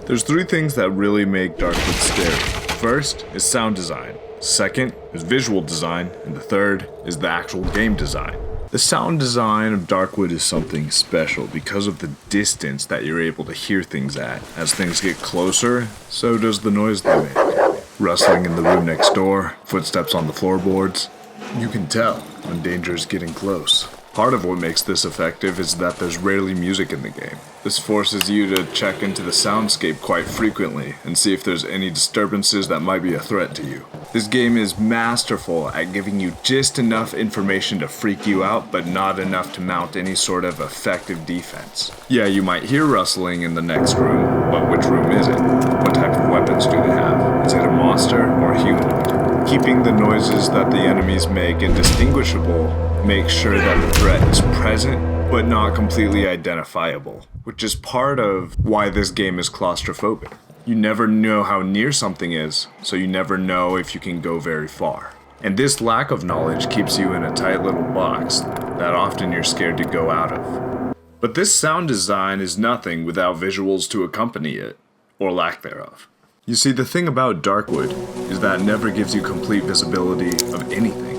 There's three things that really make Darkwood scary. First is sound design, second is visual design, and the third is the actual game design. The sound design of Darkwood is something special because of the distance that you're able to hear things at. As things get closer, so does the noise they make. Rustling in the room next door, footsteps on the floorboards. You can tell when danger is getting close. Part of what makes this effective is that there's rarely music in the game. This forces you to check into the soundscape quite frequently and see if there's any disturbances that might be a threat to you. This game is masterful at giving you just enough information to freak you out, but not enough to mount any sort of effective defense. Yeah, you might hear rustling in the next room, but which room is it? What type of weapons do they have? Is it a monster or a humanoid? Keeping the noises that the enemies make indistinguishable makes sure that the threat is present, but not completely identifiable, which is part of why this game is claustrophobic. You never know how near something is, so you never know if you can go very far. And this lack of knowledge keeps you in a tight little box that often you're scared to go out of. But this sound design is nothing without visuals to accompany it, or lack thereof. You see, the thing about Darkwood is that it never gives you complete visibility of anything.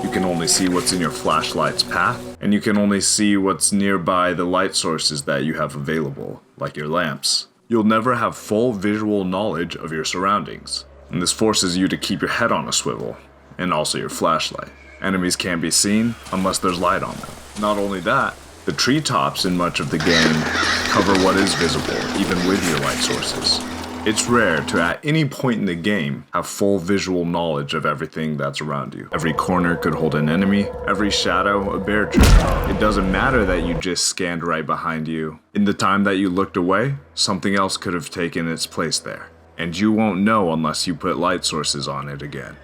You can only see what's in your flashlight's path, and you can only see what's nearby the light sources that you have available, like your lamps. You'll never have full visual knowledge of your surroundings, and this forces you to keep your head on a swivel, and also your flashlight. Enemies can't be seen unless there's light on them. Not only that, the treetops in much of the game cover what is visible, even with your light sources. It's rare to, at any point in the game, have full visual knowledge of everything that's around you. Every corner could hold an enemy, every shadow a bear trap. It doesn't matter that you just scanned right behind you. In the time that you looked away, something else could have taken its place there. And you won't know unless you put light sources on it again.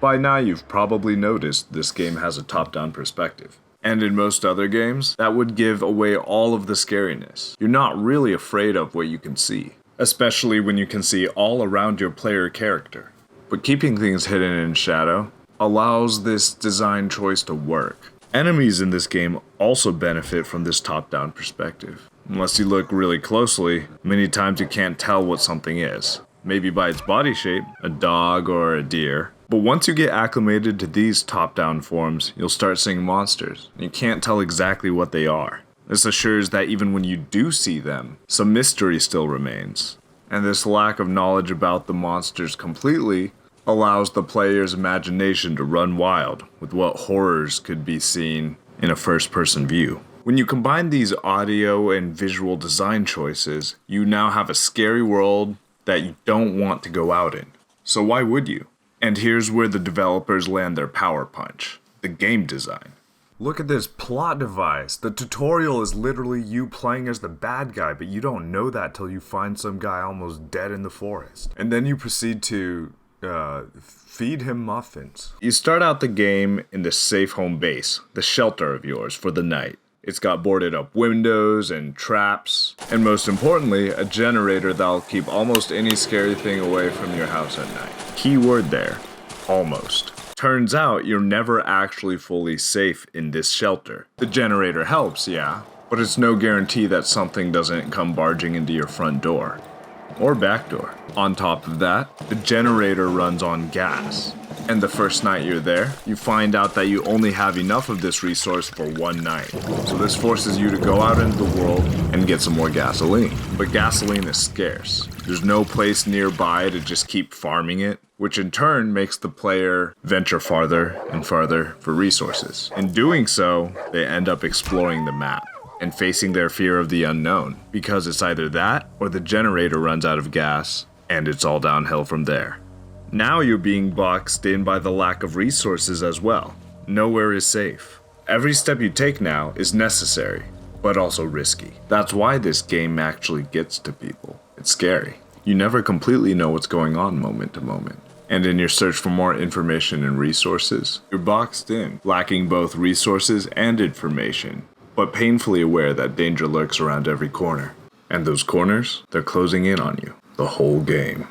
By now you've probably noticed this game has a top-down perspective. And in most other games, that would give away all of the scariness. You're not really afraid of what you can see, especially when you can see all around your player character. But keeping things hidden in shadow allows this design choice to work. Enemies in this game also benefit from this top-down perspective. Unless you look really closely, many times you can't tell what something is. Maybe by its body shape, a dog or a deer. But once you get acclimated to these top-down forms, you'll start seeing monsters. You can't tell exactly what they are. This assures that even when you do see them, some mystery still remains. And this lack of knowledge about the monsters completely allows the player's imagination to run wild with what horrors could be seen in a first-person view. When you combine these audio and visual design choices, you now have a scary world that you don't want to go out in. So why would you? And here's where the developers land their power punch: the game design. Look at this plot device. The tutorial is literally you playing as the bad guy, but you don't know that till you find some guy almost dead in the forest. And then you proceed to feed him muffins. You start out the game in the safe home base, the shelter of yours for the night. It's got boarded up windows and traps, and most importantly, a generator that'll keep almost any scary thing away from your house at night. Key word there, almost. Turns out you're never actually fully safe in this shelter. The generator helps, yeah, but it's no guarantee that something doesn't come barging into your front door or back door. On top of that, the generator runs on gas. And the first night you're there, you find out that you only have enough of this resource for one night. So this forces you to go out into the world and get some more gasoline. But gasoline is scarce. There's no place nearby to just keep farming it, which in turn makes the player venture farther and farther for resources. In doing so, they end up exploring the map and facing their fear of the unknown, because it's either that or the generator runs out of gas and it's all downhill from there. Now you're being boxed in by the lack of resources as well. Nowhere is safe. Every step you take now is necessary, but also risky. That's why this game actually gets to people. It's scary. You never completely know what's going on moment to moment. And in your search for more information and resources, you're boxed in, lacking both resources and information, but painfully aware that danger lurks around every corner. And those corners, they're closing in on you the whole game.